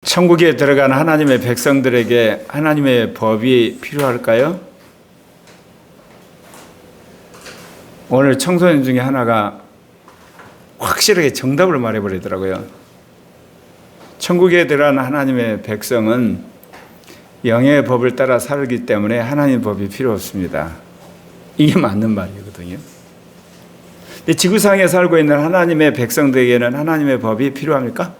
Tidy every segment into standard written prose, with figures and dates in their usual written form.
천국에 들어간 하나님의 백성들에게 하나님의 법이 필요할까요? 오늘 청소년 중에 하나가 확실하게 정답을 말해버리더라고요. 천국에 들어간 하나님의 백성은 영의 법을 따라 살기 때문에 하나님의 법이 필요 없습니다. 이게 맞는 말이거든요. 근데 지구상에 살고 있는 하나님의 백성들에게는 하나님의 법이 필요합니까?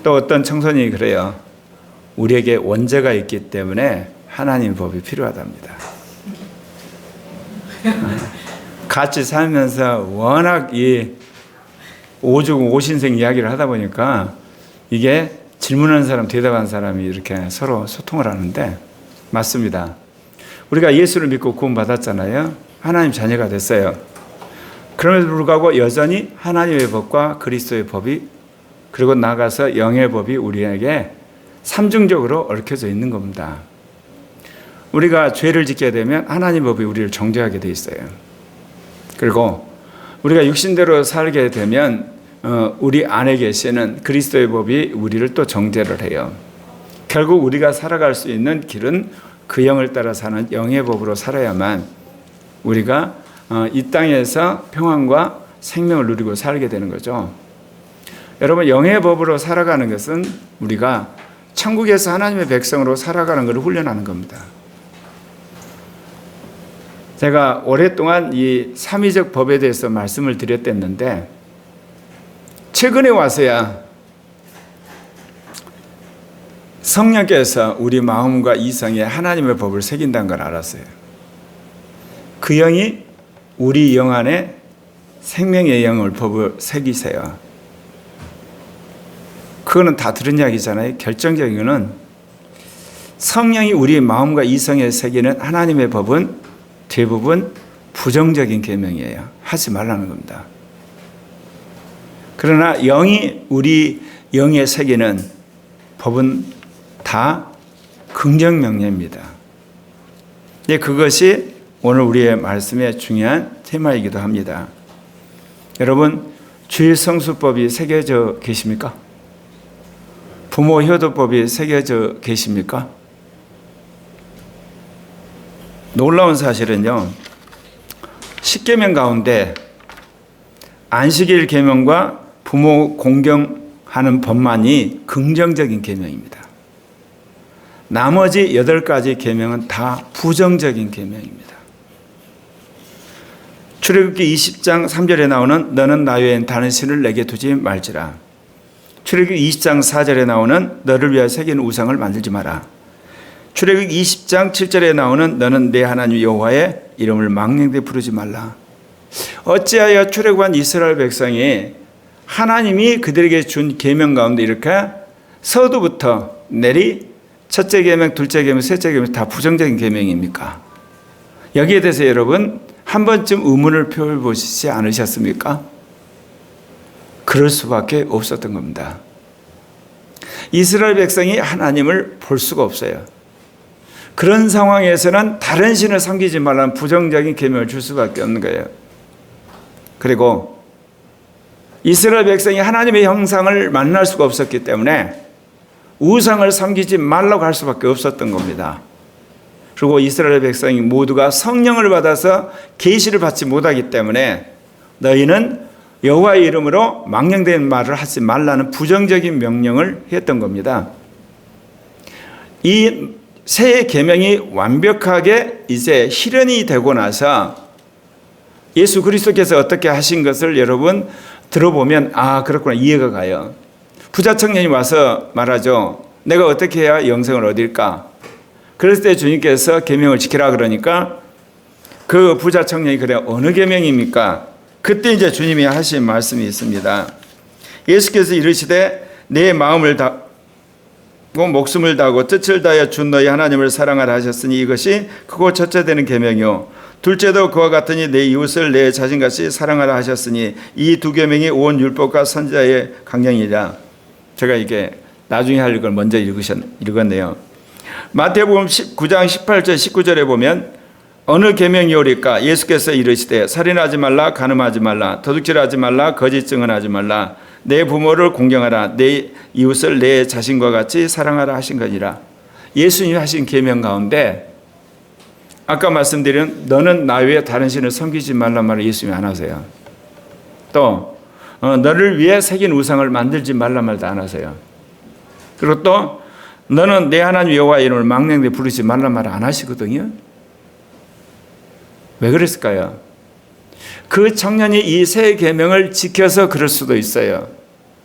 또 어떤 청소년이 그래요. 우리에게 원죄가 있기 때문에 하나님의 법이 필요하답니다. 같이 살면서 워낙 이 오죽 오신생 이야기를 하다 보니까 이게 질문하는 사람, 대답하는 사람이 이렇게 서로 소통을 하는데 맞습니다. 우리가 예수를 믿고 구원받았잖아요. 하나님 자녀가 됐어요. 그럼에도 불구하고 여전히 하나님의 법과 그리스도의 법이 그리고 나아가서 영의 법이 우리에게 삼중적으로 얽혀져 있는 겁니다. 우리가 죄를 짓게 되면 하나님의 법이 우리를 정죄하게 돼 있어요. 그리고 우리가 육신대로 살게 되면 우리 안에 계시는 그리스도의 법이 우리를 또 정죄를 해요. 결국 우리가 살아갈 수 있는 길은 그 영을 따라 사는 영의 법으로 살아야만 우리가 이 땅에서 평안과 생명을 누리고 살게 되는 거죠. 여러분, 영의 법으로 살아가는 것은 우리가 천국에서 하나님의 백성으로 살아가는 것을 훈련하는 겁니다. 제가 오랫동안 이 삼위적 법에 대해서 말씀을 드렸댔는데 최근에 와서야 성령께서 우리 마음과 이성에 하나님의 법을 새긴다는 걸 알았어요. 그 영이 우리 영 안에 생명의 영을 법을 새기세요. 그거는 다 들은 이야기잖아요. 결정적인 것은 성령이 우리 마음과 이성에 새기는 하나님의 법은 대부분 부정적인 계명이에요. 하지 말라는 겁니다. 그러나 영이 우리 영에 새기는 법은 다 긍정 명령입니다. 그것이 오늘 우리의 말씀의 중요한 테마이기도 합니다. 여러분, 주일 성수법이 새겨져 계십니까? 부모 효도법이 새겨져 계십니까? 놀라운 사실은요, 10계명 가운데 안식일 계명과 부모 공경하는 법만이 긍정적인 계명입니다. 나머지 8가지 계명은 다 부정적인 계명입니다. 출애굽기 20장 3절에 나오는 너는 나 외엔 다른 신을 내게 두지 말지라. 출애굽기 20장 4절에 나오는 너를 위하여 새긴 우상을 만들지 마라. 출애굽기 20장 7절에 나오는 너는 내 하나님 여호와의 이름을 망령되이 부르지 말라. 어찌하여 출애굽한 이스라엘 백성이 하나님이 그들에게 준 계명 가운데 이렇게 서두부터 내리 첫째 계명, 둘째 계명, 셋째 계명 다 부정적인 계명입니까? 여기에 대해서 여러분 한 번쯤 의문을 표해보시지 않으셨습니까? 그럴 수밖에 없었던 겁니다. 이스라엘 백성이 하나님을 볼 수가 없어요. 그런 상황에서는 다른 신을 섬기지 말라는 부정적인 계명을 줄 수밖에 없는 거예요. 그리고 이스라엘 백성이 하나님의 형상을 만날 수가 없었기 때문에 우상을 섬기지 말라고 할 수밖에 없었던 겁니다. 그리고 이스라엘 백성이 모두가 성령을 받아서 계시를 받지 못하기 때문에 너희는 여호와의 이름으로 망령된 말을 하지 말라는 부정적인 명령을 했던 겁니다. 이 새 계명이 완벽하게 이제 실현이 되고 나서 예수 그리스도께서 어떻게 하신 것을 여러분 들어보면 그렇구나 이해가 가요. 부자 청년이 와서 말하죠. 내가 어떻게 해야 영생을 얻을까? 그랬을 때 주님께서 계명을 지키라 그러니까 그 부자 청년이 그래 어느 계명입니까? 그때 이제 주님이 하신 말씀이 있습니다. 예수께서 이르시되 내 마음을 다하고 목숨을 다하고 뜻을 다하여 준 너희 하나님을 사랑하라 하셨으니 이것이 크고 첫째 되는 계명이요 둘째도 그와 같으니 내 이웃을 내 자신같이 사랑하라 하셨으니 이 두 계명이 온 율법과 선지자의 강령이라. 제가 이게 나중에 할 걸 먼저 읽었네요. 마태복음 9장 18절 19절에 보면 어느 계명이오리까? 예수께서 이르시되 살인하지 말라, 간음하지 말라, 도둑질하지 말라, 거짓 증언하지 말라. 내 부모를 공경하라. 내 이웃을 내 자신과 같이 사랑하라 하신 거니라. 예수님이 하신 계명 가운데 아까 말씀드린 너는 나 외에 다른 신을 섬기지 말란 말을 예수님이 안 하세요. 또 너를 위해 새긴 우상을 만들지 말란 말도 안 하세요. 그리고 또 너는 내 하나님 여호와의 이름을 망령되이 부르지 말란 말을 안 하시거든요. 왜 그랬을까요? 그 청년이 이 세 계명을 지켜서 그럴 수도 있어요.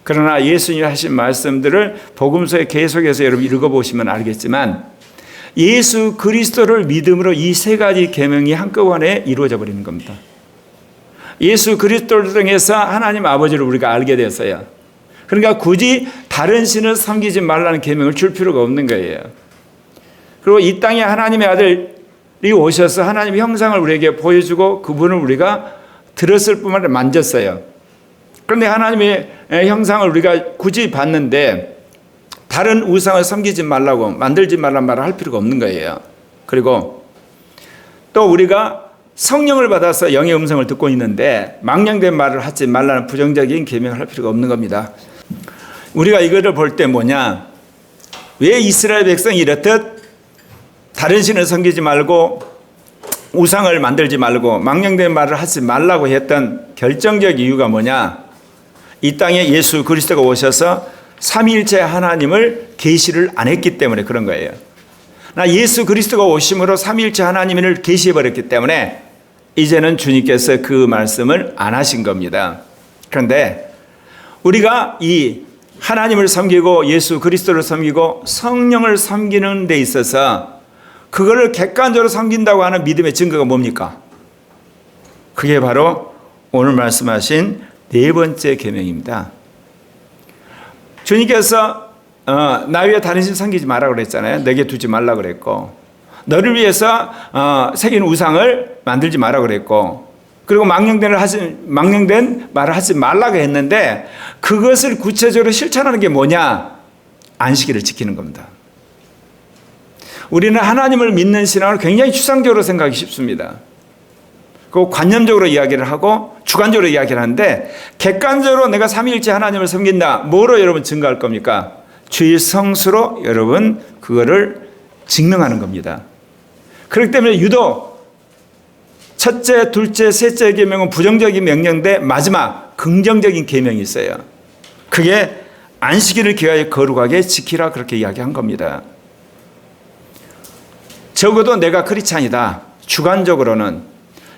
그러나 예수님이 하신 말씀들을 복음서에 계속해서 여러분 읽어보시면 알겠지만 예수 그리스도를 믿음으로 이 세 가지 계명이 한꺼번에 이루어져 버리는 겁니다. 예수 그리스도를 통해서 하나님 아버지를 우리가 알게 됐어요. 그러니까 굳이 다른 신을 섬기지 말라는 계명을 줄 필요가 없는 거예요. 그리고 이 땅에 하나님의 아들이 오셔서 하나님의 형상을 우리에게 보여주고 그분을 우리가 들었을 뿐만 아니라 만졌어요. 그런데 하나님의 형상을 우리가 굳이 봤는데 다른 우상을 섬기지 말라고 만들지 말란 말을 할 필요가 없는 거예요. 그리고 또 우리가 성령을 받아서 영의 음성을 듣고 있는데 망령된 말을 하지 말라는 부정적인 계명을 할 필요가 없는 겁니다. 우리가 이거를 볼 때 뭐냐, 왜 이스라엘 백성이 이렇듯 다른 신을 섬기지 말고 우상을 만들지 말고 망령된 말을 하지 말라고 했던 결정적 이유가 뭐냐, 이 땅에 예수 그리스도가 오셔서 삼위일체 하나님을 계시를 안 했기 때문에 그런 거예요. 예수 그리스도가 오심으로 삼위일체 하나님을 계시해버렸기 때문에 이제는 주님께서 그 말씀을 안 하신 겁니다. 그런데 우리가 이 하나님을 섬기고 예수 그리스도를 섬기고 성령을 섬기는 데 있어서 그거를 객관적으로 섬긴다고 하는 믿음의 증거가 뭡니까? 그게 바로 오늘 말씀하신 네 번째 계명입니다. 주님께서 나 위에 다른 신 섬기지 말라고 그랬잖아요. 내게 두지 말라고 그랬고, 너를 위해서 새긴 우상을 만들지 말라고 그랬고, 그리고 망령된 말을 하지 말라고 했는데 그것을 구체적으로 실천하는 게 뭐냐? 안식일을 지키는 겁니다. 우리는 하나님을 믿는 신앙을 굉장히 추상적으로 생각하기 쉽습니다. 그 관념적으로 이야기를 하고 주관적으로 이야기를 하는데 객관적으로 내가 삼위일체 하나님을 섬긴다. 뭐로 여러분 증거할 겁니까? 주의 성수로 여러분 그거를 증명하는 겁니다. 그렇기 때문에 유독 첫째, 둘째, 셋째 계명은 부정적인 명령인데 마지막 긍정적인 계명이 있어요. 그게 안식일을 기하여 거룩하게 지키라, 그렇게 이야기한 겁니다. 적어도 내가 크리스찬이다. 주관적으로는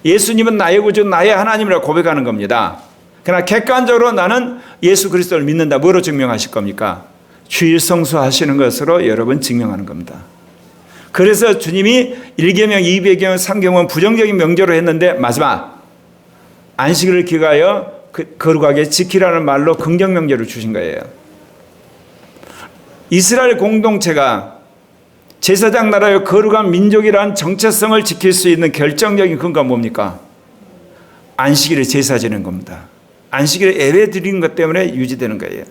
예수님은 나의 구주, 나의 하나님이라고 고백하는 겁니다. 그러나 객관적으로 나는 예수 그리스도를 믿는다. 뭐로 증명하실 겁니까? 주일 성수하시는 것으로 여러분 증명하는 겁니다. 그래서 주님이 1계명, 2계명, 3계명은 부정적인 명제로 했는데 마지막 안식일을 기하여 거룩하게 지키라는 말로 긍정 명제를 주신 거예요. 이스라엘 공동체가 제사장 나라의 거룩한 민족이라는 정체성을 지킬 수 있는 결정적인 근거가 뭡니까? 안식일에 제사 지는 겁니다. 안식일에 예배 드리는 것 때문에 유지되는 거예요.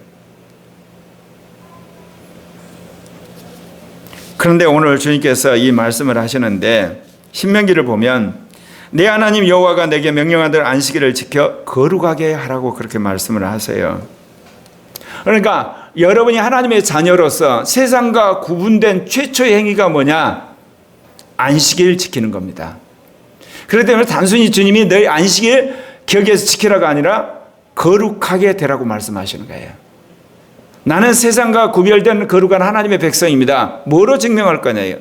그런데 오늘 주님께서 이 말씀을 하시는데 신명기를 보면 내 하나님 여호와가 내게 명령하던 안식일을 지켜 거룩하게 하라고 그렇게 말씀을 하세요. 그러니까 여러분이 하나님의 자녀로서 세상과 구분된 최초의 행위가 뭐냐? 안식일 지키는 겁니다. 그렇기 때문에 단순히 주님이 너희 안식일 기억해서 지키라가 아니라 거룩하게 되라고 말씀하시는 거예요. 나는 세상과 구별된 거룩한 하나님의 백성입니다. 뭐로 증명할 거냐요?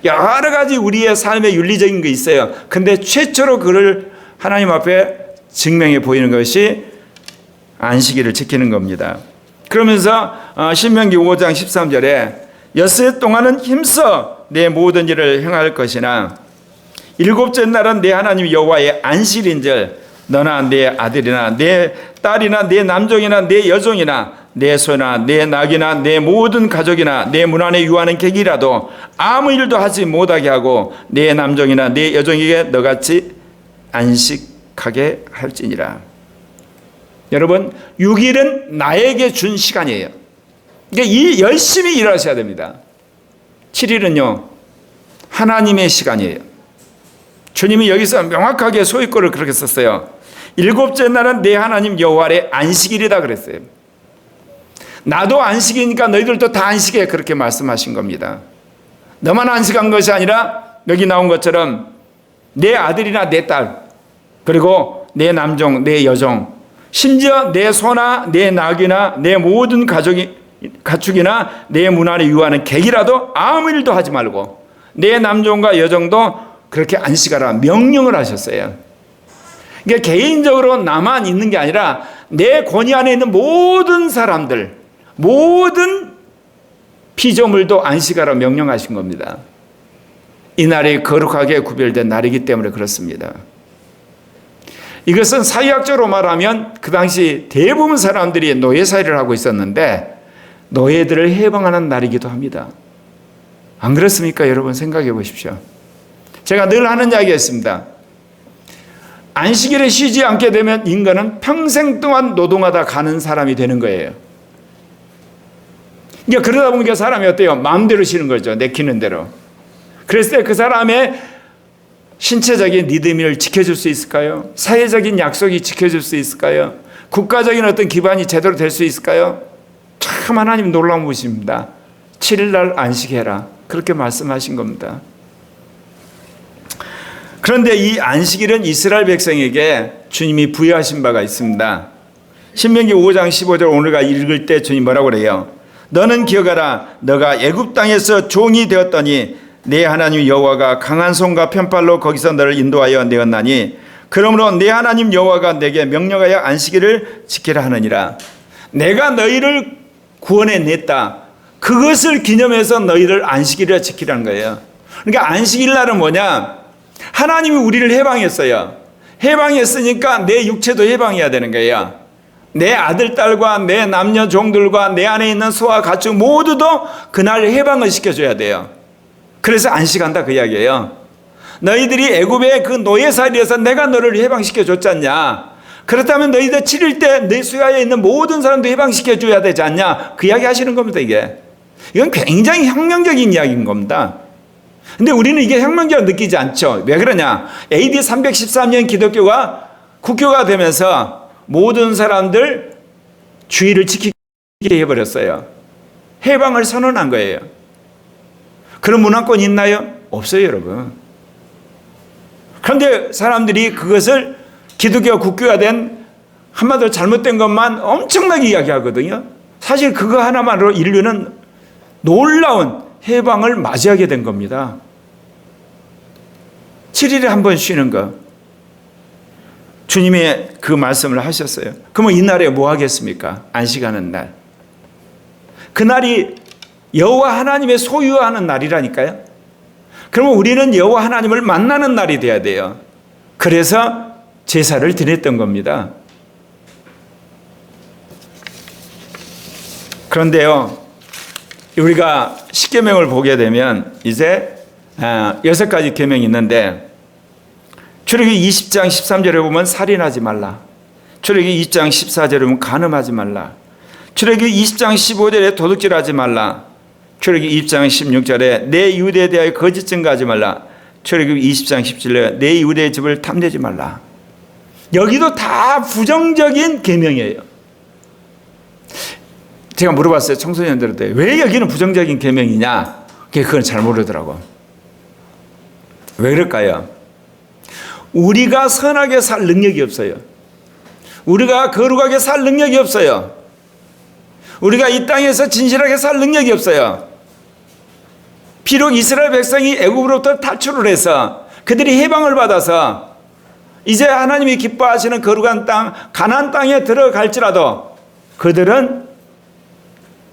여러 가지 우리의 삶의 윤리적인 게 있어요. 근데 최초로 그를 하나님 앞에 증명해 보이는 것이 안식일을 지키는 겁니다. 그러면서 신명기 5장 13절에 엿새 동안은 힘써 내 모든 일을 행할 것이나 일곱째 날은 내 하나님 여호와의 안식일인즉 너나 내 아들이나 내 딸이나 내 남종이나 내 여종이나 내 소나 내 낙이나 내 모든 가족이나 내 문 안에 유하는 객이라도 아무 일도 하지 못하게 하고 내 남종이나 내 여종에게 너같이 안식하게 할지니라. 여러분 6일은 나에게 준 시간이에요. 그러니까 열심히 일하셔야 됩니다. 7일은요 하나님의 시간이에요. 주님이 여기서 명확하게 소유권을 그렇게 썼어요. 일곱째 날은 내 하나님 여호와의 안식일이다 그랬어요. 나도 안식이니까 너희들도 다 안식해. 그렇게 말씀하신 겁니다. 너만 안식한 것이 아니라 여기 나온 것처럼 내 아들이나 내 딸, 그리고 내 남종, 내 여종, 심지어 내 소나 내 낙이나 내 모든 가축이나 내 문 안에 유하는 객이라도 아무 일도 하지 말고 내 남종과 여종도 그렇게 안식하라 명령을 하셨어요. 그러니까 개인적으로 나만 있는 게 아니라 내 권위 안에 있는 모든 사람들, 모든 피조물도 안식하라 명령하신 겁니다. 이 날이 거룩하게 구별된 날이기 때문에 그렇습니다. 이것은 사회학적으로 말하면 그 당시 대부분 사람들이 노예살이를 하고 있었는데 노예들을 해방하는 날이기도 합니다. 안 그렇습니까? 여러분 생각해 보십시오. 제가 늘 하는 이야기였습니다. 안식일에 쉬지 않게 되면 인간은 평생 동안 노동하다 가는 사람이 되는 거예요. 그러니까 그러다 보니까 사람이 어때요? 마음대로 쉬는 거죠. 내키는 대로. 그랬을 때 그 사람의 신체적인 리듬을 지켜줄 수 있을까요? 사회적인 약속이 지켜줄 수 있을까요? 국가적인 어떤 기반이 제대로 될 수 있을까요? 참 하나님 놀라운 분이십니다. 7일날 안식해라. 그렇게 말씀하신 겁니다. 그런데 이 안식일은 이스라엘 백성에게 주님이 부여하신 바가 있습니다. 신명기 5장 15절 오늘가 읽을 때 주님 뭐라고 그래요? 너는 기억하라. 너가 애굽 땅에서 종이 되었더니 내 하나님 여호와가 강한 손과 편팔로 거기서 너를 인도하여 내었나니 그러므로 내 하나님 여호와가 내게 명령하여 안식일을 지키라 하느니라. 내가 너희를 구원해냈다. 그것을 기념해서 너희를 안식일을 지키라는 거예요. 그러니까 안식일 날은 뭐냐? 하나님이 우리를 해방했어요. 해방했으니까 내 육체도 해방해야 되는 거예요. 내 아들, 딸과 내 남녀 종들과 내 안에 있는 소와 가축 모두도 그날 해방을 시켜줘야 돼요. 그래서 안식한다 그 이야기예요. 너희들이 애굽의 그 노예살이에서 내가 너를 해방시켜 줬지 않냐. 그렇다면 너희들 7일 때 내 수하에 있는 모든 사람도 해방시켜 줘야 되지 않냐. 그 이야기 하시는 겁니다. 이건 굉장히 혁명적인 이야기인 겁니다. 근데 우리는 이게 혁명적으로 느끼지 않죠. 왜 그러냐. AD 313년 기독교가 국교가 되면서 모든 사람들 주의를 지키게 해버렸어요. 해방을 선언한 거예요. 그런 문화권이 있나요? 없어요, 여러분. 그런데 사람들이 그것을 기독교가 국교가 된 한마디로 잘못된 것만 엄청나게 이야기하거든요. 사실 그거 하나만으로 인류는 놀라운 해방을 맞이하게 된 겁니다. 7일에 한 번 쉬는 거. 주님이 그 말씀을 하셨어요. 그러면 이날에 뭐 하겠습니까? 안식하는 날. 그날이 여호와 하나님의 소유하는 날이라니까요. 그러면 우리는 여호와 하나님을 만나는 날이 돼야 돼요. 그래서 제사를 드렸던 겁니다. 그런데요, 우리가 십계명을 보게 되면 이제 6가지 계명이 있는데 출애굽기 20장 13절에 보면 살인하지 말라. 출애굽기 20장 14절에 보면 간음하지 말라. 출애굽기 20장 15절에 도둑질하지 말라. 출애굽기 20장 16절에 내 이웃에 대하여 거짓 증거하지 말라. 출애굽기 20장 17절에 내 이웃의 집을 탐내지 말라. 여기도 다 부정적인 계명이에요. 제가 물어봤어요. 청소년들한테 왜 여기는 부정적인 계명이냐? 그건 잘 모르더라고. 왜 그럴까요? 우리가 선하게 살 능력이 없어요. 우리가 거룩하게 살 능력이 없어요. 우리가 이 땅에서 진실하게 살 능력이 없어요. 비록 이스라엘 백성이 애굽으로부터 탈출을 해서 그들이 해방을 받아서 이제 하나님이 기뻐하시는 거룩한 땅 가나안 땅에 들어갈지라도 그들은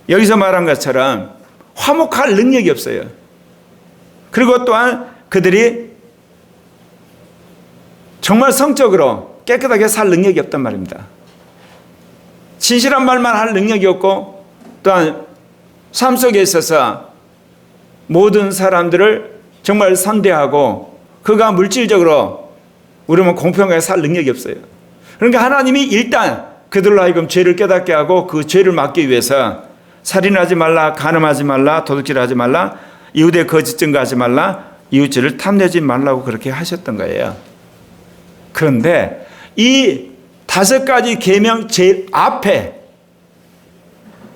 여기서 말한 것처럼 화목할 능력이 없어요. 그리고 또한 그들이 정말 성적으로 깨끗하게 살 능력이 없단 말입니다. 진실한 말만 할 능력이 없고 또한 삶 속에 있어서 모든 사람들을 정말 선대하고 그가 물질적으로 우리는 공평하게 살 능력이 없어요. 그러니까 하나님이 일단 그들로 하여금 죄를 깨닫게 하고 그 죄를 막기 위해서 살인하지 말라, 간음하지 말라, 도둑질하지 말라, 이웃의 거짓 증거하지 말라, 이웃질을 탐내지 말라고 그렇게 하셨던 거예요. 그런데 이 5가지 계명 제일 앞에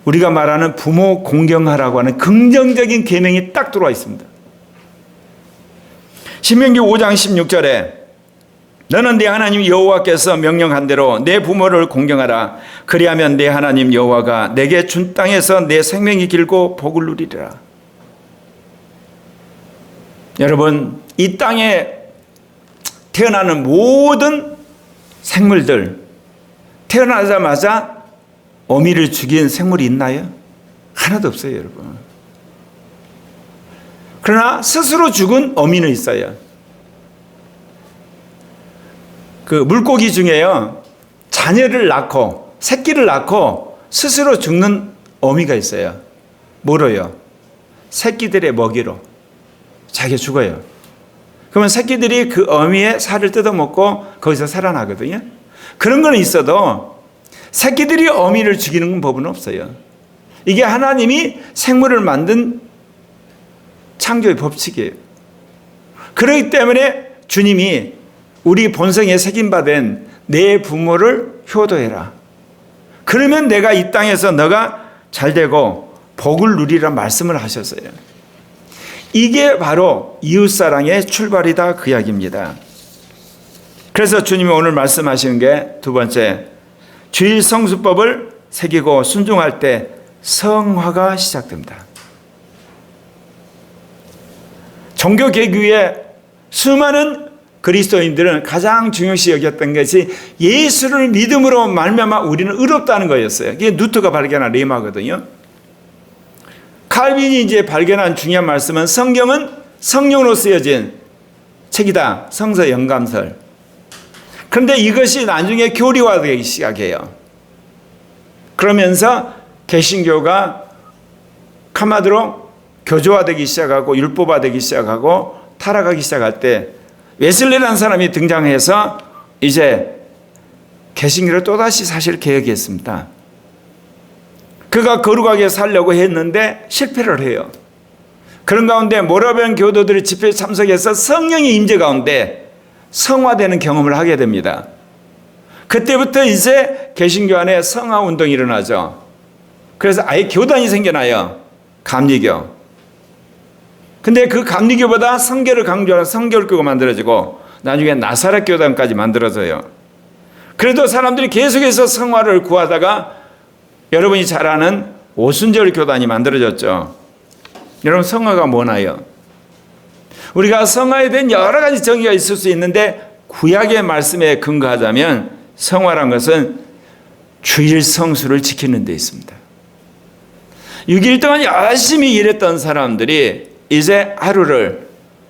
우리가 말하는 부모 공경하라고 하는 긍정적인 계명이 딱 들어와 있습니다. 신명기 5장 16절에 너는 네 하나님 여호와께서 명령한 대로 내 부모를 공경하라. 그리하면 내 하나님 여호와가 내게 준 땅에서 내 생명이 길고 복을 누리리라. 여러분, 이 땅에 태어나는 모든 생물들, 태어나자마자 어미를 죽인 생물이 있나요? 하나도 없어요, 여러분. 그러나 스스로 죽은 어미는 있어요. 그 물고기 중에요, 자녀를 낳고 새끼를 낳고 스스로 죽는 어미가 있어요. 뭐로요? 새끼들의 먹이로 자기가 죽어요. 그러면 새끼들이 그 어미의 살을 뜯어먹고 거기서 살아나거든요. 그런 건 있어도 새끼들이 어미를 죽이는 법은 없어요. 이게 하나님이 생물을 만든 창조의 법칙이에요. 그렇기 때문에 주님이 우리 본성에 새김받은 내 부모를 효도해라. 그러면 내가 이 땅에서 너가 잘되고 복을 누리라 말씀을 하셨어요. 이게 바로 이웃사랑의 출발이다, 그 이야기입니다. 그래서 주님이 오늘 말씀하시는 게 두 번째, 주일 성수법을 새기고 순종할 때 성화가 시작됩니다. 종교개교의 수많은 그리스도인들은 가장 중요시 여겼던 것이 예수를 믿음으로 말미암아 우리는 의롭다는 거였어요. 이게 누트가 발견한 레마거든요. 칼빈이 이제 발견한 중요한 말씀은 성경은 성령으로 쓰여진 책이다. 성서 영감설. 그런데 이것이 나중에 교리화되기 시작해요. 그러면서 개신교가 카마드로 교조화되기 시작하고 율법화되기 시작하고 타락하기 시작할 때 웨슬리라는 사람이 등장해서 이제 개신교를 또다시 사실 개혁했습니다. 그가 거룩하게 살려고 했는데 실패를 해요. 그런 가운데 모라비안 교도들이 집회에 참석해서 성령의 임재 가운데 성화되는 경험을 하게 됩니다. 그때부터 이제 개신교 안에 성화 운동이 일어나죠. 그래서 아예 교단이 생겨나요. 감리교. 근데 그 감리교보다 성결을 강조하는 성결교가 만들어지고 나중에 나사렛 교단까지 만들어져요. 그래도 사람들이 계속해서 성화를 구하다가 여러분이 잘 아는 오순절 교단이 만들어졌죠. 여러분, 성화가 뭐나요? 우리가 성화에 대한 여러 가지 정의가 있을 수 있는데 구약의 말씀에 근거하자면 성화란 것은 주일 성수를 지키는 데 있습니다. 6일 동안 열심히 일했던 사람들이 이제 하루를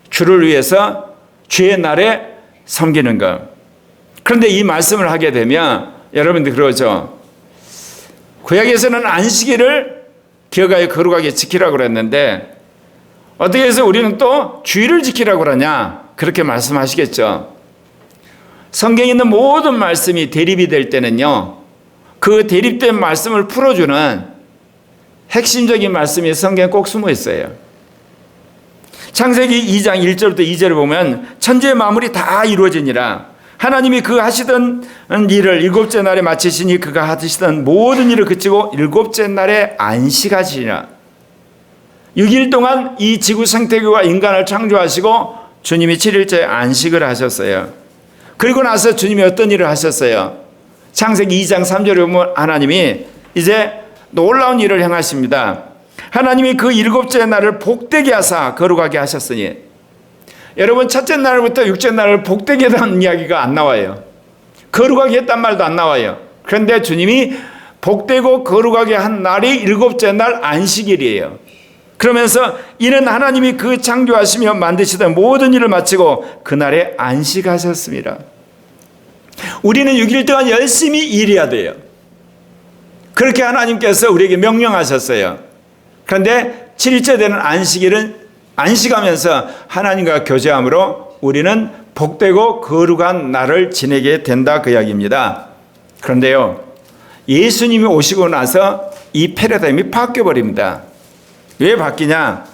주를 위해서 주의 날에 섬기는 것. 그런데 이 말씀을 하게 되면 여러분들 그러죠. 구약에서는 안식일을 기억하여 거룩하게 지키라고 그랬는데 어떻게 해서 우리는 또 주일을 지키라고 그러냐? 그렇게 말씀하시겠죠. 성경에 있는 모든 말씀이 대립이 될 때는요, 그 대립된 말씀을 풀어주는 핵심적인 말씀이 성경에 꼭 숨어 있어요. 창세기 2장 1절부터 2절을 보면 천지의 만물이 다 이루어지니라. 하나님이 그 하시던 일을 일곱째 날에 마치시니 그가 하시던 모든 일을 그치고 일곱째 날에 안식하시니라. 6일 동안 이 지구 생태계와 인간을 창조하시고 주님이 7일째 안식을 하셨어요. 그리고 나서 주님이 어떤 일을 하셨어요? 창세기 2장 3절에 보면 하나님이 이제 놀라운 일을 행하십니다. 하나님이 그 일곱째 날을 복되게 하사 거룩하게 하셨으니, 여러분, 첫째 날부터 육째 날을 복되게 했다는 이야기가 안 나와요. 거룩하게 했단 말도 안 나와요. 그런데 주님이 복되고 거룩하게 한 날이 일곱째 날 안식일이에요. 그러면서 이는 하나님이 그 창조하시며 만드시던 모든 일을 마치고 그날에 안식하셨습니다. 우리는 6일 동안 열심히 일해야 돼요. 그렇게 하나님께서 우리에게 명령하셨어요. 그런데 7일째 되는 안식일은 안식하면서 하나님과 교제함으로 우리는 복되고 거룩한 날을 지내게 된다, 그 이야기입니다. 그런데요, 예수님이 오시고 나서 이 패러다임이 바뀌어버립니다. 왜 바뀌냐?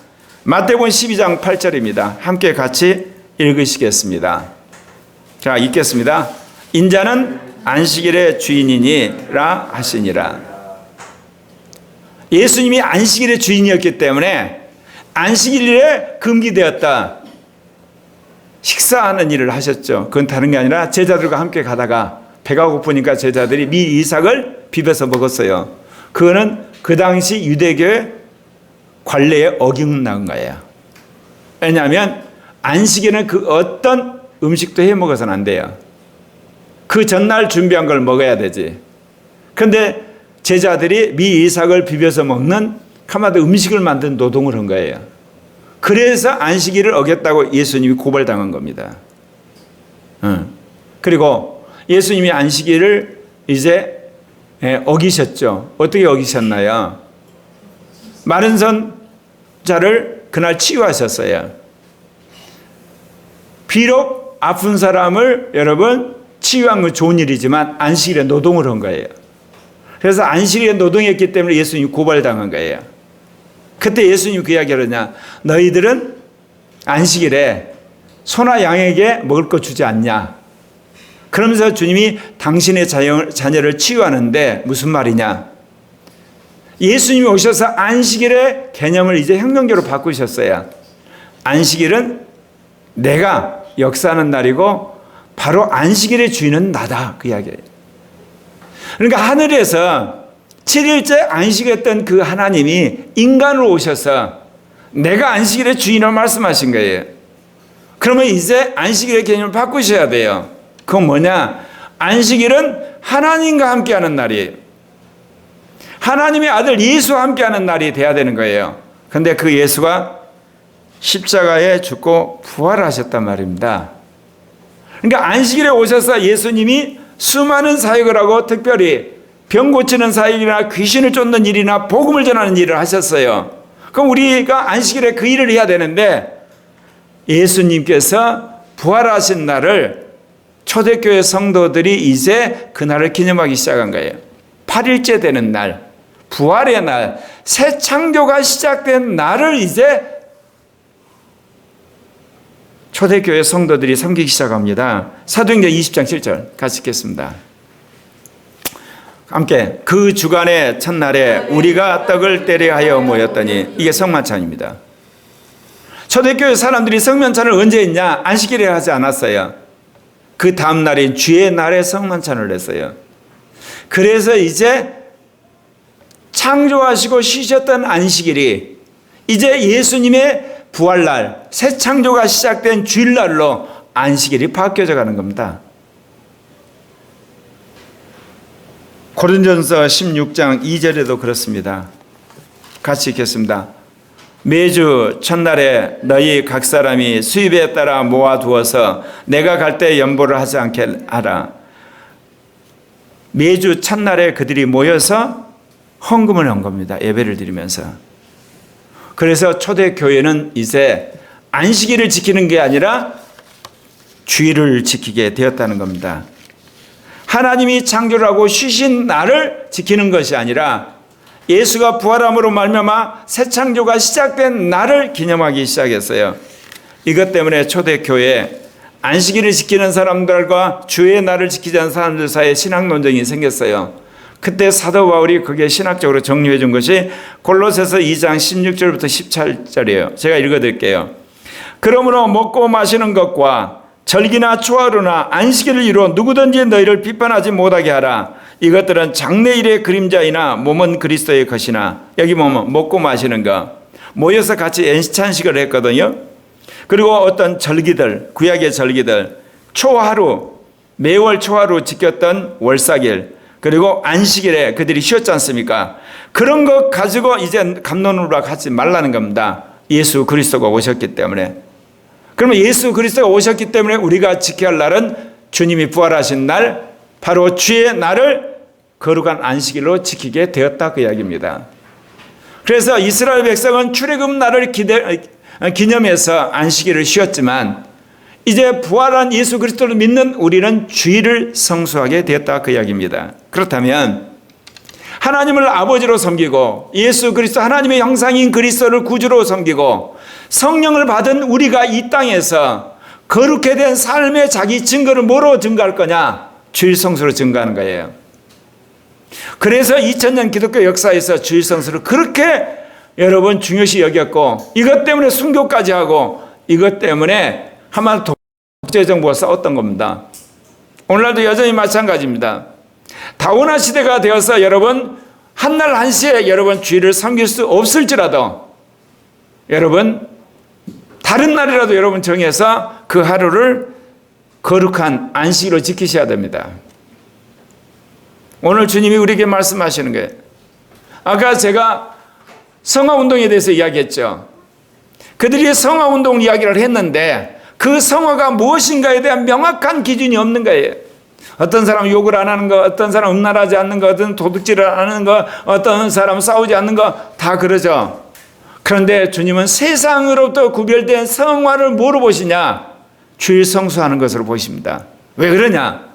마태복음 12장 8절입니다. 함께 같이 읽으시겠습니다. 자, 읽겠습니다. 인자는 안식일의 주인이니라 하시니라. 예수님이 안식일의 주인이었기 때문에 안식일에 금기되었다. 식사하는 일을 하셨죠. 그건 다른 게 아니라 제자들과 함께 가다가 배가 고프니까 제자들이 미 이삭을 비벼서 먹었어요. 그거는 그 당시 유대교의 관례에 어긋난 거예요. 왜냐하면 안식일은 그 어떤 음식도 해 먹어서는 안 돼요. 그 전날 준비한 걸 먹어야 되지. 그런데 제자들이 미 이삭을 비벼서 먹는 카마도 음식을 만든 노동을 한 거예요. 그래서 안식일을 어겼다고 예수님이 고발당한 겁니다. 그리고 예수님이 안식일을 이제 어기셨죠. 어떻게 어기셨나요? 마른 선자를 그날 치유하셨어요. 비록 아픈 사람을 여러분 치유한 건 좋은 일이지만 안식일에 노동을 한 거예요. 그래서 안식일에 노동했기 때문에 예수님이 고발당한 거예요. 그때 예수님이 그 이야기를 하냐. 너희들은 안식일에 소나 양에게 먹을 거 주지 않냐. 그러면서 주님이 당신의 자녀를 치유하는데 무슨 말이냐. 예수님이 오셔서 안식일의 개념을 이제 혁명적으로 바꾸셨어요. 안식일은 내가 역사하는 날이고 바로 안식일의 주인은 나다. 그 이야기예요. 그러니까 하늘에서 7일째 안식했던 그 하나님이 인간으로 오셔서 내가 안식일의 주인을 말씀하신 거예요. 그러면 이제 안식일의 개념을 바꾸셔야 돼요. 그건 뭐냐? 안식일은 하나님과 함께하는 날이에요. 하나님의 아들 예수와 함께하는 날이 돼야 되는 거예요. 그런데 그 예수가 십자가에 죽고 부활하셨단 말입니다. 그러니까 안식일에 오셔서 예수님이 수많은 사역을 하고 특별히 병 고치는 사역이나 귀신을 쫓는 일이나 복음을 전하는 일을 하셨어요. 그럼 우리가 안식일에 그 일을 해야 되는데 예수님께서 부활하신 날을 초대교회 성도들이 이제 그날을 기념하기 시작한 거예요. 8일째 되는 날, 부활의 날, 새 창조가 시작된 날을 이제 초대교회 성도들이 섬기기 시작합니다. 사도행전 20장 7절 같이 읽겠습니다. 함께 그 주간의 첫날에 우리가 떡을 떼려 하여 모였더니 이게 성만찬입니다. 초대교회 사람들이 성만찬을 언제 했냐? 안식일에 하지 않았어요. 그 다음 날인 주의 날에 성만찬을 했어요. 그래서 이제 창조하시고 쉬셨던 안식일이 이제 예수님의 부활날, 새 창조가 시작된 주일날로 안식일이 바뀌어져 가는 겁니다. 고린도전서 16장 2절에도 그렇습니다. 같이 읽겠습니다. 매주 첫날에 너희 각 사람이 수입에 따라 모아두어서 내가 갈 때 연보를 하지 않게 하라. 매주 첫날에 그들이 모여서 헌금을 한 겁니다. 예배를 드리면서. 그래서 초대교회는 이제 안식일을 지키는 게 아니라 주일을 지키게 되었다는 겁니다. 하나님이 창조를 하고 쉬신 날을 지키는 것이 아니라 예수가 부활함으로 말미암아 새 창조가 시작된 날을 기념하기 시작했어요. 이것 때문에 초대교회에 안식일을 지키는 사람들과 주의 날을 지키지 않는 사람들 사이에 신학 논쟁이 생겼어요. 그때 사도 바울이 그게 신학적으로 정리해 준 것이 골로새서 2장 16절부터 17절이에요. 제가 읽어드릴게요. 그러므로 먹고 마시는 것과 절기나 초하루나 안식일을 이루어 누구든지 너희를 비판하지 못하게 하라. 이것들은 장래일의 그림자이나 몸은 그리스도의 것이나. 여기 보면 먹고 마시는 거 모여서 같이 엔찬식을 했거든요. 그리고 어떤 절기들, 구약의 절기들, 초하루, 매월 초하루 지켰던 월삭일, 그리고 안식일에 그들이 쉬었지 않습니까? 그런 것 가지고 이제 갑론으로 하지 말라는 겁니다. 예수 그리스도가 오셨기 때문에. 그러면 예수 그리스도가 오셨기 때문에 우리가 지켜야 할 날은 주님이 부활하신 날, 바로 주의 날을 거룩한 안식일로 지키게 되었다 그 이야기입니다. 그래서 이스라엘 백성은 출애굽 날을 기념해서 안식일을 쉬었지만 이제 부활한 예수 그리스도를 믿는 우리는 주일을 성수하게 되었다 그 이야기입니다. 그렇다면 하나님을 아버지로 섬기고 예수 그리스도 하나님의 형상인 그리스도를 구주로 섬기고 성령을 받은 우리가 이 땅에서 거룩해 된 삶의 자기 증거를 뭐로 증거할 거냐? 주일 성수로 증거하는 거예요. 그래서 2000년 기독교 역사에서 주일 성수를 그렇게 여러분 중요시 여겼고, 이것 때문에 순교까지 하고, 이것 때문에 하마 독재정부가 싸웠던 겁니다. 오늘날도 여전히 마찬가지입니다. 다원화 시대가 되어서 여러분 한날 한시에 여러분 주일을 섬길 수 없을지라도 여러분 다른 날이라도 여러분 정해서 그 하루를 거룩한 안식으로 지키셔야 됩니다. 오늘 주님이 우리에게 말씀하시는 거예요. 아까 제가 성화운동에 대해서 이야기했죠. 그들이 성화운동 이야기를 했는데 그 성화가 무엇인가에 대한 명확한 기준이 없는 거예요. 어떤 사람은 욕을 안 하는 거, 어떤 사람은 음란하지 않는 거, 어떤 도둑질을 안 하는 거, 어떤 사람은 싸우지 않는 거 다 그러죠. 그런데 주님은 세상으로부터 구별된 성화를 뭐로 보시냐? 주일 성수하는 것으로 보십니다. 왜 그러냐?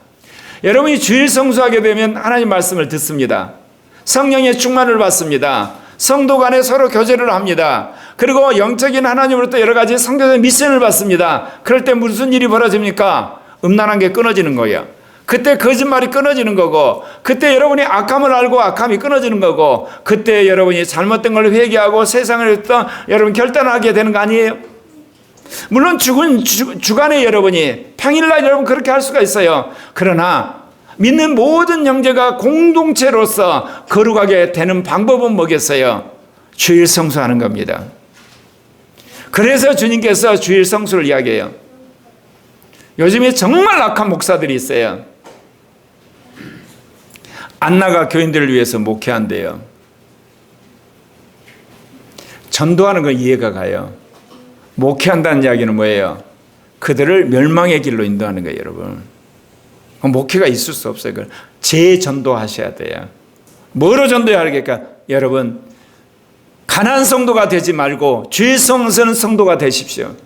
여러분이 주일 성수하게 되면 하나님 말씀을 듣습니다. 성령의 충만을 받습니다. 성도 간에 서로 교제를 합니다. 그리고 영적인 하나님으로부터 여러 가지 성경의 미션을 받습니다. 그럴 때 무슨 일이 벌어집니까? 음란한 게 끊어지는 거예요. 그때 거짓말이 끊어지는 거고, 그때 여러분이 악함을 알고 악함이 끊어지는 거고, 그때 여러분이 잘못된 걸 회개하고 세상을 여러분 결단하게 되는 거 아니에요? 물론 주간에 여러분이 평일날 여러분 그렇게 할 수가 있어요. 그러나 믿는 모든 형제가 공동체로서 거룩하게 되는 방법은 뭐겠어요? 주일 성수하는 겁니다. 그래서 주님께서 주일 성수를 이야기해요. 요즘에 정말 악한 목사들이 있어요. 안나가 교인들을 위해서 목회한대요. 전도하는 건 이해가 가요. 목회한다는 이야기는 뭐예요? 그들을 멸망의 길로 인도하는 거예요, 여러분. 목회가 있을 수 없어요. 재전도하셔야 돼요. 뭐로 전도해야 하겠까? 여러분, 가난한 성도가 되지 말고 주일 성수는 성도가 되십시오.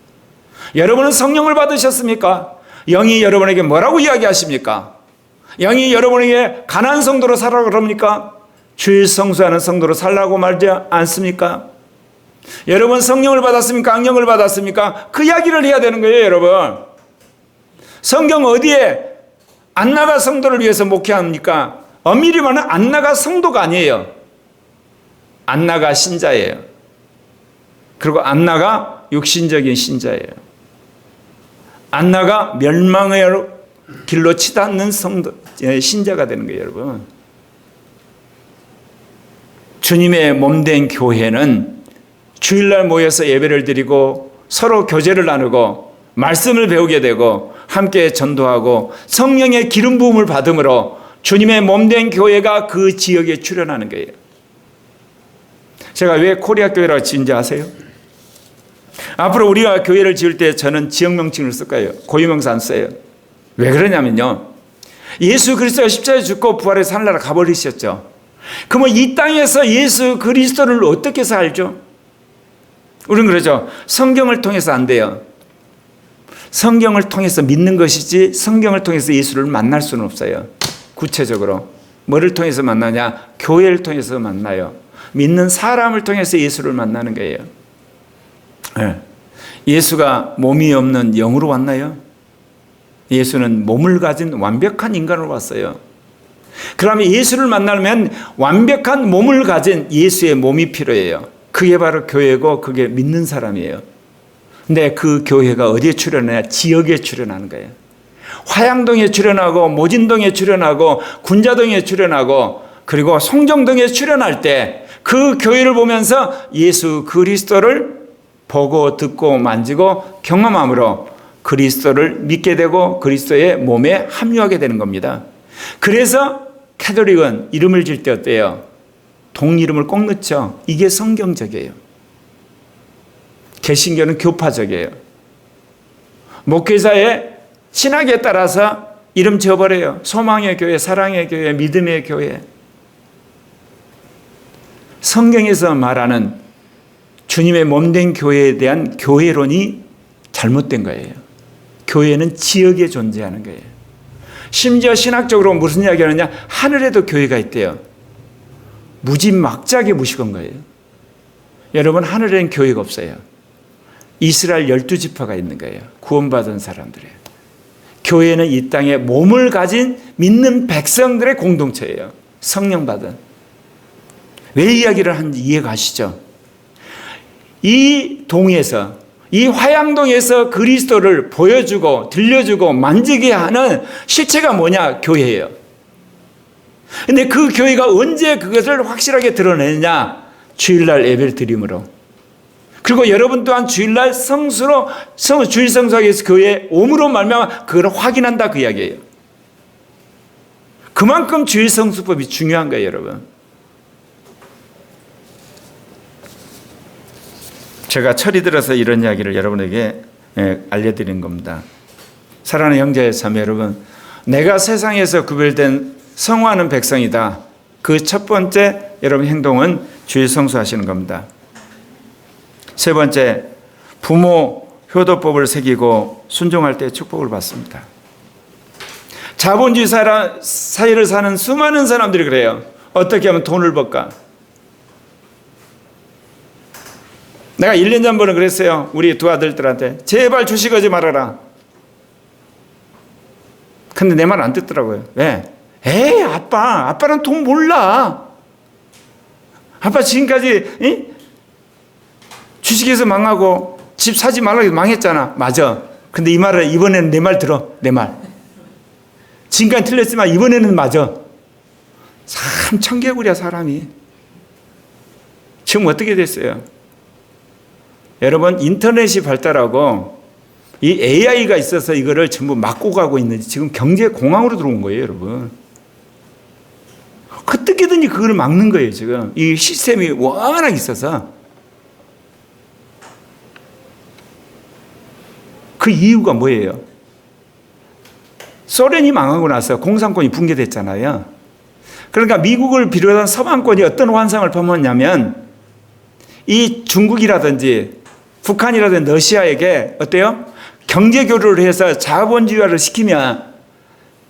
여러분은 성령을 받으셨습니까? 영이 여러분에게 뭐라고 이야기하십니까? 영이 여러분에게 가난한 성도로 살라고 그럽니까? 주일 성수하는 성도로 살라고 말지 않습니까? 여러분 성령을 받았습니까? 악령을 받았습니까? 그 이야기를 해야 되는 거예요, 여러분. 성경 어디에 안나가 성도를 위해서 목회합니까? 엄밀히 말하면 안나가 성도가 아니에요. 안나가 신자예요. 그리고 안나가 육신적인 신자예요. 안나가 멸망의 길로 치닫는 성도, 신자가 되는 거예요, 여러분. 주님의 몸된 교회는 주일날 모여서 예배를 드리고 서로 교제를 나누고 말씀을 배우게 되고 함께 전도하고 성령의 기름 부음을 받음으로 주님의 몸된 교회가 그 지역에 출현하는 거예요. 제가 왜 코리아 교회라고 지은지 아세요? 앞으로 우리가 교회를 지을 때 저는 지역 명칭을 쓸 거예요. 고유명사 안 써요. 왜 그러냐면요, 예수 그리스도가 십자가에 죽고 부활해서 하늘나라 가버리셨죠. 그러면 이 땅에서 예수 그리스도를 어떻게 살죠? 우리는 그러죠. 성경을 통해서 안 돼요. 성경을 통해서 믿는 것이지 성경을 통해서 예수를 만날 수는 없어요. 구체적으로 뭐를 통해서 만나냐? 교회를 통해서 만나요. 믿는 사람을 통해서 예수를 만나는 거예요. 예수가 몸이 없는 영으로 왔나요? 예수는 몸을 가진 완벽한 인간으로 왔어요. 그러면 예수를 만나려면 완벽한 몸을 가진 예수의 몸이 필요해요. 그게 바로 교회고 그게 믿는 사람이에요. 근데 그 교회가 어디에 출현하냐? 지역에 출현하는 거예요. 화양동에 출현하고 모진동에 출현하고 군자동에 출현하고 그리고 송정동에 출현할 때 그 교회를 보면서 예수 그리스도를 보고 듣고 만지고 경험함으로 그리스도를 믿게 되고 그리스도의 몸에 합류하게 되는 겁니다. 그래서 캐톨릭은 이름을 질 때 어때요? 동 이름을 꼭 넣죠. 이게 성경적이에요. 개신교는 교파적이에요. 목회자의 신학에 따라서 이름 지어버려요. 소망의 교회, 사랑의 교회, 믿음의 교회. 성경에서 말하는 주님의 몸된 교회에 대한 교회론이 잘못된 거예요. 교회는 지역에 존재하는 거예요. 심지어 신학적으로 무슨 이야기하느냐? 하늘에도 교회가 있대요. 무지막지하게 무식한 거예요. 여러분, 하늘에는 교회가 없어요. 이스라엘 12지파가 있는 거예요. 구원받은 사람들이에요. 교회는 이 땅에 몸을 가진 믿는 백성들의 공동체예요. 성령 받은. 왜 이야기를 하는지 이해가시죠? 이 동에서, 이 화양동에서 그리스도를 보여주고 들려주고 만지게 하는 실체가 뭐냐? 교회예요. 근데 그 교회가 언제 그것을 확실하게 드러내느냐? 주일날 예배를 드림으로. 그리고 여러분 또한 주일날 성수로, 주일 성수하기 위해서 교회에 오므로 말미암아 그걸 확인한다, 그 이야기예요. 그만큼 주일 성수법이 중요한 거예요, 여러분. 제가 철이 들어서 이런 이야기를 여러분에게 알려드린 겁니다. 사랑하는 형제 자매 여러분, 내가 세상에서 구별된 성화하는 백성이다. 그 첫 번째 여러분 행동은 주일 성수하시는 겁니다. 세 번째, 부모 효도법을 새기고 순종할 때 축복을 받습니다. 자본주의 사회를 사는 수많은 사람들이 그래요. 어떻게 하면 돈을 벌까? 내가 1년 전부터 그랬어요. 우리 두 아들들한테 제발 주식하지 말아라. 근데 내 말 안 듣더라고요. 왜? 에이, 아빠는 돈 몰라. 아빠 지금까지 주식에서 망하고 집 사지 말라고 해서 망했잖아. 맞아. 근데 이 말을 이번에는 내 말 들어. 내 말. 지금까지 틀렸지만 이번에는 맞아. 참 청개구리야 사람이. 지금 어떻게 됐어요? 여러분, 인터넷이 발달하고 이 AI가 있어서 이거를 전부 막고 가고 있는지 지금 경제 공황으로 들어온 거예요, 여러분. 어떻게든지 그걸 막는 거예요, 지금. 이 시스템이 워낙 있어서. 그 이유가 뭐예요? 소련이 망하고 나서 공산권이 붕괴됐잖아요. 그러니까 미국을 비롯한 서방권이 어떤 환상을 품었냐면 이 중국이라든지 북한이라든지 러시아에게 어때요? 경제 교류를 해서 자본주의화를 시키면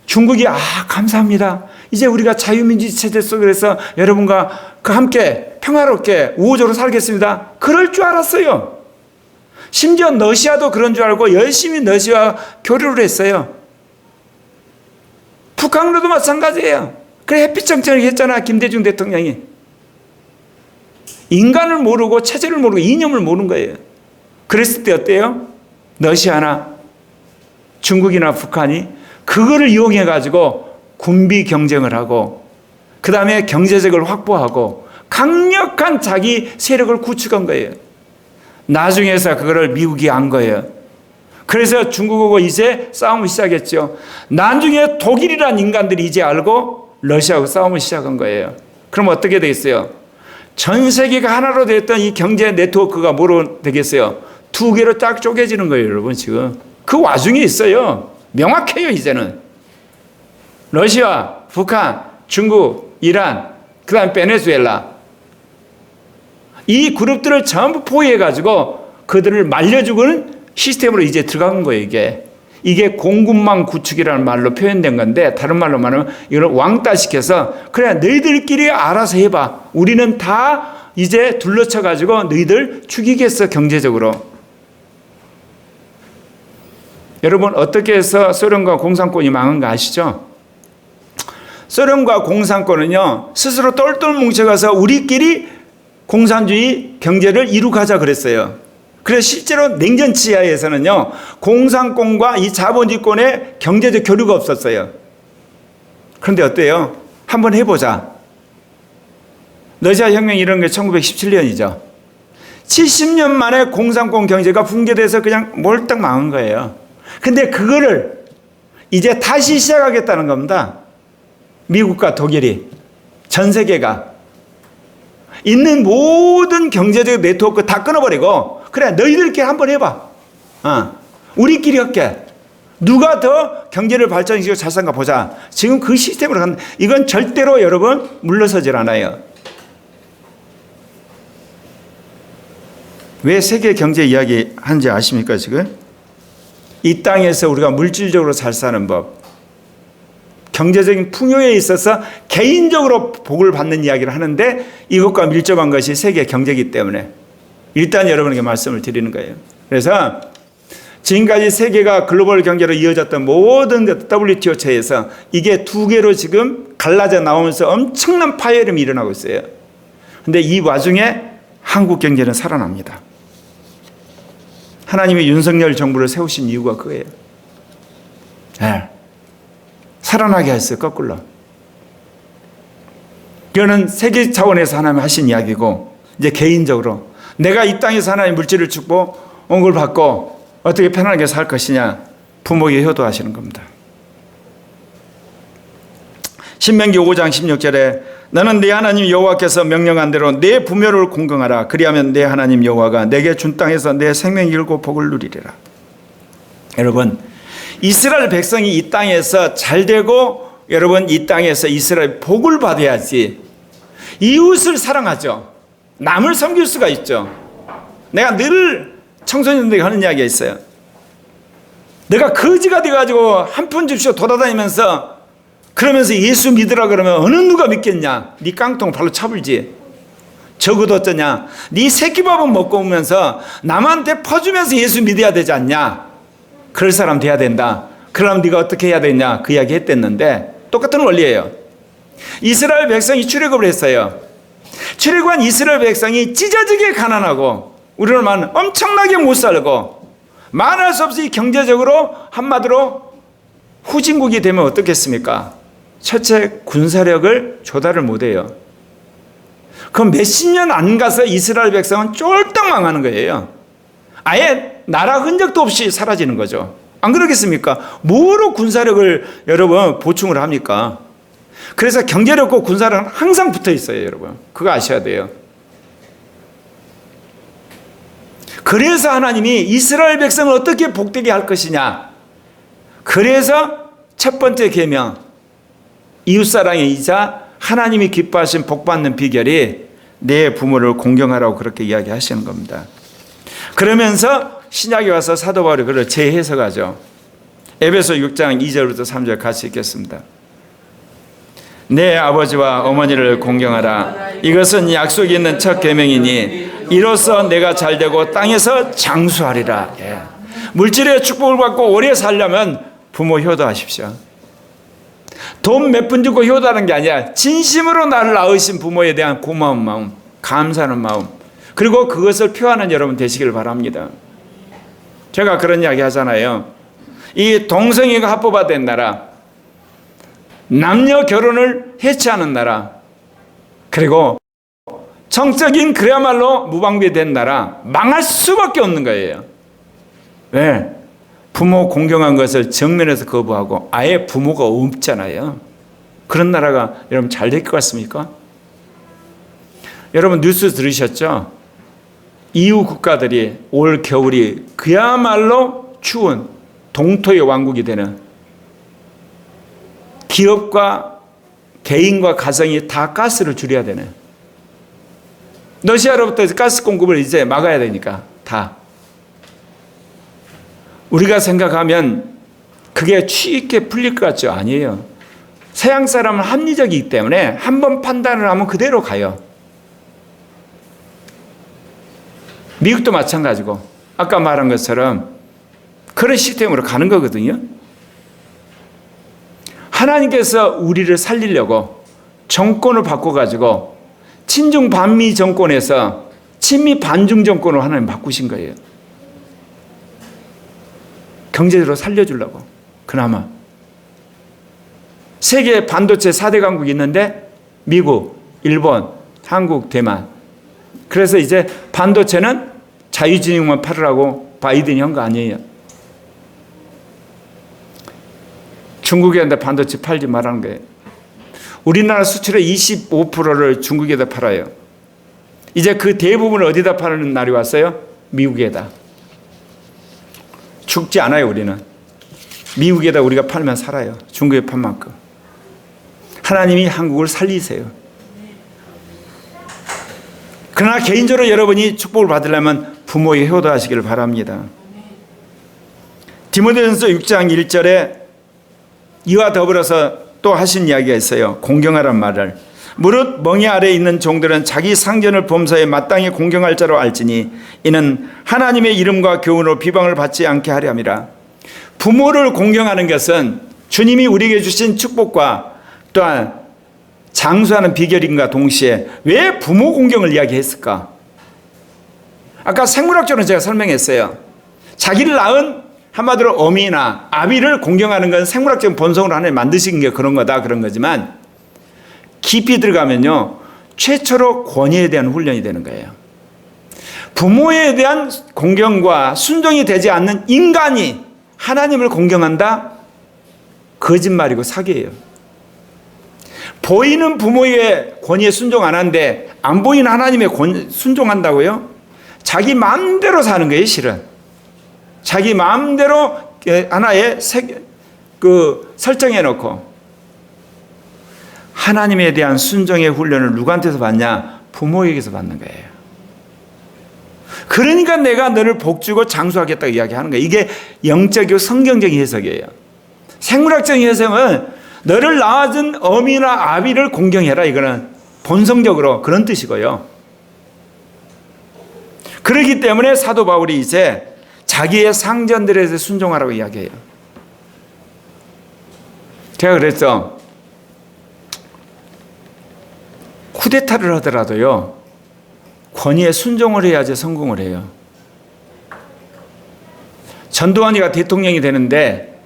중국이 감사합니다. 이제 우리가 자유민주주의 체제 속에서 여러분과 함께 평화롭게 우호적으로 살겠습니다. 그럴 줄 알았어요. 심지어 러시아도 그런 줄 알고 열심히 러시아와 교류를 했어요. 북한으로도 마찬가지예요. 그래 햇빛 정책을 했잖아, 김대중 대통령이. 인간을 모르고 체제를 모르고 이념을 모르는 거예요. 그랬을 때 어때요? 러시아나 중국이나 북한이 그거를 이용해 가지고 군비 경쟁을 하고 그 다음에 경제적을 확보하고 강력한 자기 세력을 구축한 거예요. 나중에서 그거를 미국이 안 거예요. 그래서 중국하고 이제 싸움을 시작했죠. 나중에 독일이라는 인간들이 이제 알고 러시아하고 싸움을 시작한 거예요. 그럼 어떻게 되겠어요? 전 세계가 하나로 됐던 이 경제 네트워크가 뭐로 되겠어요? 두 개로 딱 쪼개지는 거예요, 여러분. 지금 그 와중에 있어요. 명확해요, 이제는. 러시아, 북한, 중국, 이란, 그 다음에 베네수엘라. 이 그룹들을 전부 포위해가지고 그들을 말려주고는 시스템으로 이제 들어간 거예요, 이게 공급망 구축이라는 말로 표현된 건데, 다른 말로 말하면 이걸 왕따시켜서, 그래, 너희들끼리 알아서 해봐. 우리는 다 이제 둘러쳐가지고 너희들 죽이겠어, 경제적으로. 여러분, 어떻게 해서 소련과 공산권이 망한 거 아시죠? 소련과 공산권은요, 스스로 똘똘 뭉쳐가서 우리끼리 공산주의 경제를 이룩하자 그랬어요. 그래서 실제로 냉전 치하에서는요, 공산권과 이 자본주의권의 경제적 교류가 없었어요. 그런데 어때요? 한번 해보자. 러시아 혁명 이런 게 1917년이죠. 70년 만에 공산권 경제가 붕괴돼서 그냥 몰딱 망한 거예요. 근데 그거를 이제 다시 시작하겠다는 겁니다. 미국과 독일이, 전 세계가 있는 모든 경제적 네트워크 다 끊어버리고, 그래 너희들끼리 한번 해봐. 우리끼리 할게. 누가 더 경제를 발전시키고 잘 사는가 보자. 지금 그 시스템으로 가는, 이건 절대로 여러분 물러서질 않아요. 왜 세계 경제 이야기 하는지 아십니까? 지금 이 땅에서 우리가 물질적으로 잘 사는 법, 경제적인 풍요에 있어서 개인적으로 복을 받는 이야기를 하는데, 이것과 밀접한 것이 세계 경제이기 때문에 일단 여러분에게 말씀을 드리는 거예요. 그래서 지금까지 세계가 글로벌 경제로 이어졌던 모든 WTO 체에서 이게 두 개로 지금 갈라져 나오면서 엄청난 파열음이 일어나고 있어요. 근데 이 와중에 한국 경제는 살아납니다. 하나님이 윤석열 정부를 세우신 이유가 그거예요. 네. 살아나게 했어요. 거꾸로. 이거는 세계 차원에서 하나님 하신 이야기고, 이제 개인적으로 내가 이 땅에서 하나님 물질을 축복 온 걸 받고 어떻게 편안하게 살 것이냐, 부모에게 효도하시는 겁니다. 신명기 5장 16절에 너는 네 하나님 여호와께서 명령한 대로 네 부모를 공경하라. 그리하면 네 하나님 여호와가 내게 준 땅에서 내 생명 길고 복을 누리리라. 여러분, 이스라엘 백성이 이 땅에서 잘 되고, 여러분 이 땅에서 이스라엘 복을 받아야지 이웃을 사랑하죠. 남을 섬길 수가 있죠. 내가 늘 청소년들에게 하는 이야기가 있어요. 내가 거지가 돼가지고 한 푼 줍쇼 돌아다니면서 그러면서 예수 믿으라 그러면 어느 누가 믿겠냐? 네 깡통 발로 차불지. 적어도 어쩌냐? 네 새끼밥은 먹고 오면서 남한테 퍼주면서 예수 믿어야 되지 않냐? 그럴 사람 돼야 된다. 그럼 네가 어떻게 해야 되냐? 그 이야기 했댔는데 똑같은 원리예요. 이스라엘 백성이 출애굽을 했어요. 출애굽한 이스라엘 백성이 찢어지게 가난하고 우리는 엄청나게 못 살고 말할 수 없이 경제적으로 한마디로 후진국이 되면 어떻겠습니까? 첫째, 군사력을 조달을 못해요. 그럼 몇십 년 안 가서 이스라엘 백성은 쫄딱 망하는 거예요. 아예 나라 흔적도 없이 사라지는 거죠. 안 그러겠습니까? 뭐로 군사력을 여러분 보충을 합니까? 그래서 경제력과 군사력은 항상 붙어 있어요, 여러분. 그거 아셔야 돼요. 그래서 하나님이 이스라엘 백성을 어떻게 복되게 할 것이냐. 그래서 첫 번째 계명, 이웃사랑이자 하나님이 기뻐하신 복받는 비결이 내 부모를 공경하라고 그렇게 이야기하시는 겁니다. 그러면서 신약에 와서 사도 바울이 그걸 재해석하죠. 에베소 6장 2절부터 3절 같이 읽겠습니다. 내 아버지와 어머니를 공경하라. 이것은 약속이 있는 첫 계명이니 이로써 내가 잘되고 땅에서 장수하리라. 예. 물질의 축복을 받고 오래 살려면 부모 효도하십시오. 돈 몇 푼 주고 효도하는 게 아니라 진심으로 나를 낳으신 부모에 대한 고마운 마음, 감사하는 마음, 그리고 그것을 표하는 여러분 되시길 바랍니다. 제가 그런 이야기 하잖아요. 이 동성애가 합법화된 나라, 남녀 결혼을 해체하는 나라, 그리고 정적인 그야말로 무방비된 나라, 망할 수밖에 없는 거예요. 왜? 부모 공경한 것을 정면에서 거부하고 아예 부모가 없잖아요. 그런 나라가 여러분 잘 될 것 같습니까? 여러분 뉴스 들으셨죠? EU 국가들이 올 겨울이 그야말로 추운 동토의 왕국이 되는, 기업과 개인과 가정이 다 가스를 줄여야 되는, 러시아로부터 가스 공급을 이제 막아야 되니까 다. 우리가 생각하면 그게 취있게 풀릴 것 같죠? 아니에요. 서양 사람은 합리적이기 때문에 한번 판단을 하면 그대로 가요. 미국도 마찬가지고 아까 말한 것처럼 그런 시스템으로 가는 거거든요. 하나님께서 우리를 살리려고 정권을 바꿔가지고 친중 반미 정권에서 친미 반중 정권으로 하나님 바꾸신 거예요. 경제적으로 살려주려고. 그나마 세계 반도체 4대 강국이 있는데 미국, 일본, 한국, 대만. 그래서 이제 반도체는 자유진영만 팔으라고 바이든이 한 거 아니에요. 중국에다 반도체 팔지 말라는 거예요. 우리나라 수출의 25%를 중국에다 팔아요. 이제 그 대부분을 어디다 파는 날이 왔어요? 미국에다. 죽지 않아요, 우리는. 미국에다 우리가 팔면 살아요. 중국에 판 만큼. 하나님이 한국을 살리세요. 그러나 개인적으로 여러분이 축복을 받으려면 부모에게 효도하시기를 바랍니다. 디모데전서 6장 1절에 이와 더불어서 또 하신 이야기가 있어요. 공경하란 말을. 무릇 멍에 아래에 있는 종들은 자기 상전을 범사에 마땅히 공경할 자로 알지니 이는 하나님의 이름과 교훈으로 비방을 받지 않게 하려 함이라. 부모를 공경하는 것은 주님이 우리에게 주신 축복과 또한 장수하는 비결인가 동시에 왜 부모 공경을 이야기했을까? 아까 생물학적으로 제가 설명했어요. 자기를 낳은 한마디로 어미나 아비를 공경하는 건 생물학적 본성으로 하나님 만드신 게 그런 거다, 그런 거지만 깊이 들어가면요, 최초로 권위에 대한 훈련이 되는 거예요. 부모에 대한 공경과 순종이 되지 않는 인간이 하나님을 공경한다? 거짓말이고 사기예요. 보이는 부모의 권위에 순종 안 하는데 안 보이는 하나님의 순종한다고요? 자기 마음대로 사는 거예요, 실은. 자기 마음대로 하나의 설정해 놓고. 하나님에 대한 순종의 훈련을 누구한테서 받냐? 부모에게서 받는 거예요. 그러니까 내가 너를 복주고 장수하겠다고 이야기하는 거예요. 이게 영적이고 성경적인 해석이에요. 생물학적인 해석은 너를 낳아준 어미나 아비를 공경해라, 이거는 본성적으로 그런 뜻이고요. 그렇기 때문에 사도 바울이 이제 자기의 상전들에 대해서 순종하라고 이야기해요. 제가 그랬죠. 쿠데타를 하더라도요, 권위에 순종을 해야지 성공을 해요. 전두환이가 대통령이 되는데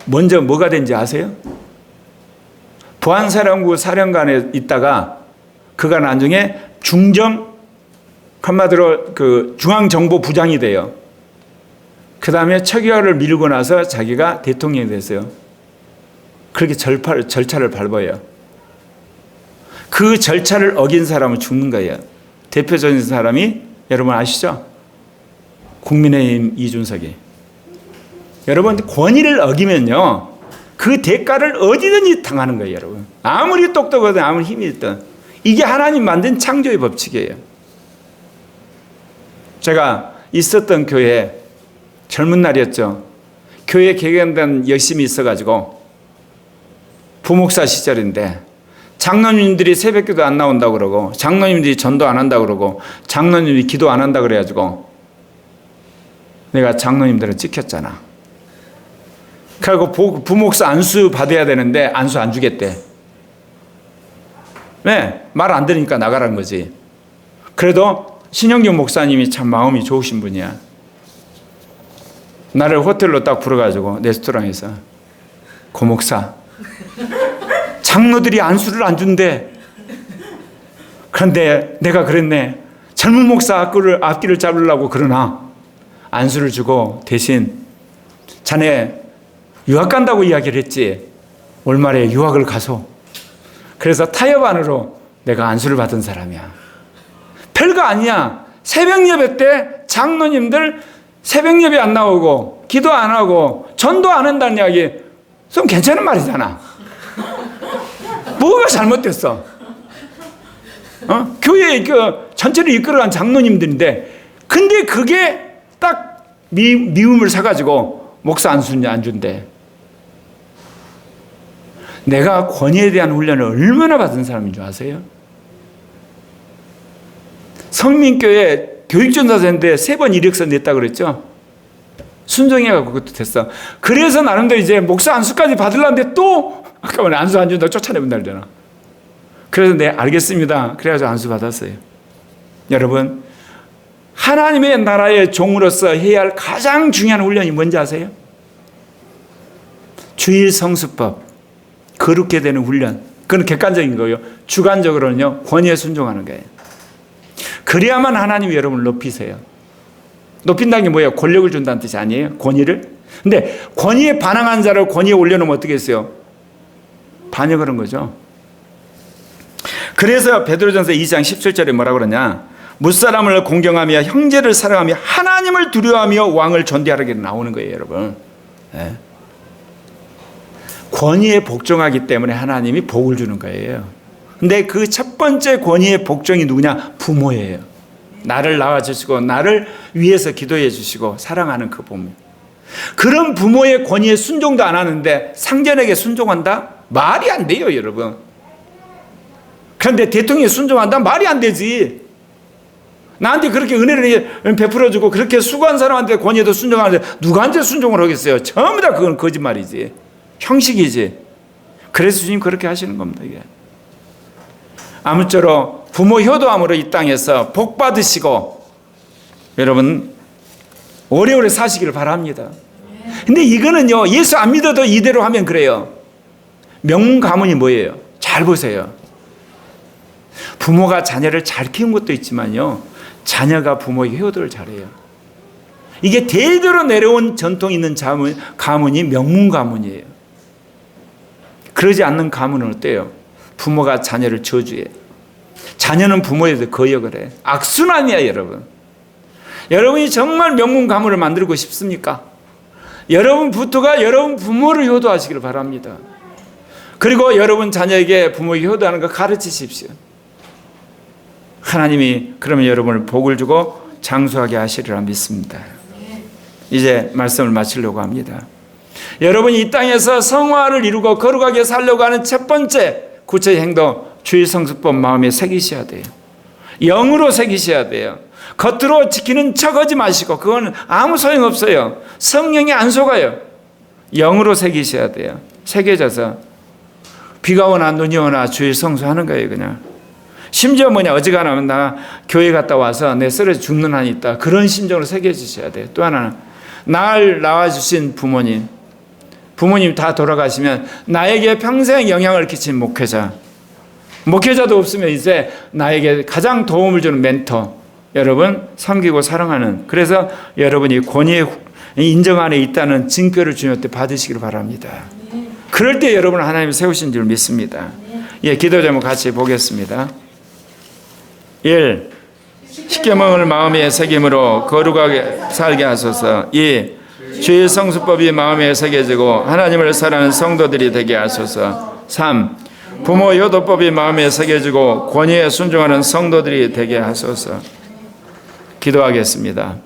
먼저 뭐가 된지 아세요? 보안사령부 사령관에 있다가 그가 나중에 한마디로 중앙정보부장이 돼요. 그 다음에 처결을 밀고 나서 자기가 대통령이 됐어요. 그렇게 절차를 밟아요. 그 절차를 어긴 사람은 죽는 거예요. 대표적인 사람이 여러분 아시죠? 국민의힘 이준석이. 여러분, 권위를 어기면요, 그 대가를 어디든지 당하는 거예요, 여러분. 아무리 똑똑하든 아무리 힘이 있든. 이게 하나님 만든 창조의 법칙이에요. 제가 있었던 교회, 젊은 날이었죠. 교회 개경단 열심히 있어가지고 부목사 시절인데 장로님들이 새벽기도 안 나온다고 그러고 장로님들이 전도 안 한다고 그러고 장로님들이 기도 안 한다고 그래가지고 내가 장로님들은 찍혔잖아. 그리고 부목사 안수 받아야 되는데 안수 안 주겠대. 왜? 말 안 들으니까 나가라는 거지. 그래도 신영경 목사님이 참 마음이 좋으신 분이야. 나를 호텔로 딱 불러가지고 레스토랑에서 고 목사, 장로들이 안수를 안 준대. 그런데 내가 그랬네. 젊은 목사 앞길을 잡으려고 그러나 안수를 주고 대신 자네 유학 간다고 이야기를 했지. 월말에 유학을 가서. 그래서 타협 안으로 내가 안수를 받은 사람이야. 별거 아니야. 새벽 예배 때 장로님들 새벽 예배 안 나오고 기도 안 하고 전도 안 한다는 이야기 좀 괜찮은 말이잖아. 뭐가 잘못됐어? 교회 전체를 이끌어간 장로님들인데 근데 그게 딱 미움을 사가지고 목사 안 준대. 내가 권위에 대한 훈련을 얼마나 받은 사람인 줄 아세요? 성민교회 교육전도사인데 3번 이력서 냈다고 그랬죠? 순종해가지고 그것도 됐어. 그래서 나름대로 이제 목사 안수까지 받으려는데 또 아까 말에 안수 안 준다고 쫓아내면 되잖아. 그래서 네, 알겠습니다. 그래가지고 안수 받았어요. 여러분, 하나님의 나라의 종으로서 해야 할 가장 중요한 훈련이 뭔지 아세요? 주일 성수법, 거룩게 되는 훈련. 그건 객관적인 거예요. 주관적으로는요, 권위에 순종하는 거예요. 그래야만 하나님이 여러분을 높이세요. 높인다는 게 뭐예요? 권력을 준다는 뜻이 아니에요? 권위를? 근데 권위에 반항한 자를 권위에 올려놓으면 어떻게 했어요? 반역을 한 거죠. 그래서 베드로전서 2장 17절에 뭐라고 그러냐? 무사람을 공경하며 형제를 사랑하며 하나님을 두려워하며 왕을 존대하게 나오는 거예요, 여러분. 네. 권위에 복종하기 때문에 하나님이 복을 주는 거예요. 근데 그 첫 번째 권위의 복종이 누구냐? 부모예요. 나를 낳아주시고 나를 위해서 기도해 주시고 사랑하는 그 부모. 그런 부모의 권위에 순종도 안 하는데 상전에게 순종한다? 말이 안 돼요, 여러분. 그런데 대통령에 순종한다? 말이 안 되지. 나한테 그렇게 은혜를 베풀어주고 그렇게 수고한 사람한테 권위에도 순종하는데 누구한테 순종을 하겠어요? 전부 다 그건 거짓말이지. 형식이지. 그래서 주님 그렇게 하시는 겁니다, 이게. 아무쪼록 부모 효도함으로 이 땅에서 복 받으시고 여러분 오래오래 사시기를 바랍니다. 근데 이거는요, 예수 안 믿어도 이대로 하면 그래요. 명문 가문이 뭐예요? 잘 보세요. 부모가 자녀를 잘 키운 것도 있지만요, 자녀가 부모의 효도를 잘해요. 이게 대대로 내려온 전통 있는 가문이 명문 가문이에요. 그러지 않는 가문은 어때요? 부모가 자녀를 저주해. 자녀는 부모에 대해 거역을 해. 악순환이야, 여러분. 여러분이 정말 명문 가문을 만들고 싶습니까? 여러분부터가 여러분 부모를 효도하시기를 바랍니다. 그리고 여러분 자녀에게 부모에게 효도하는 거 가르치십시오. 하나님이 그러면 여러분을 복을 주고 장수하게 하시리라 믿습니다. 이제 말씀을 마치려고 합니다. 여러분이 이 땅에서 성화를 이루고 거룩하게 살려고 하는 첫 번째 구체적 행동, 주의 성수법 마음에 새기셔야 돼요. 영으로 새기셔야 돼요. 겉으로 지키는 척하지 마시고 그건 아무 소용없어요. 성령이 안 속아요. 영으로 새기셔야 돼요. 새겨져서 비가 오나 눈이 오나 주의 성수하는 거예요. 그냥 심지어 어지간하면 나 교회 갔다 와서 내 쓰러져 죽는 한이 있다. 그런 심정으로 새겨지셔야 돼요. 또 하나는 날 낳아주신 부모님 다 돌아가시면 나에게 평생 영향을 끼친 목회자도 없으면 이제 나에게 가장 도움을 주는 멘토, 여러분 섬기고 사랑하는, 그래서 여러분이 권위의 인정 안에 있다는 증표를 주님한테 받으시길 바랍니다. 그럴 때 여러분을 하나님이 세우신 줄 믿습니다. 예, 기도 제목 같이 보겠습니다. 1. 십계명을 마음에 새김으로 거룩하게 살게 하소서. 2. 주의 성수법이 마음에 새겨지고 하나님을 사랑하는 성도들이 되게 하소서. 3. 부모 효도법이 마음에 새겨지고 권위에 순종하는 성도들이 되게 하소서. 기도하겠습니다.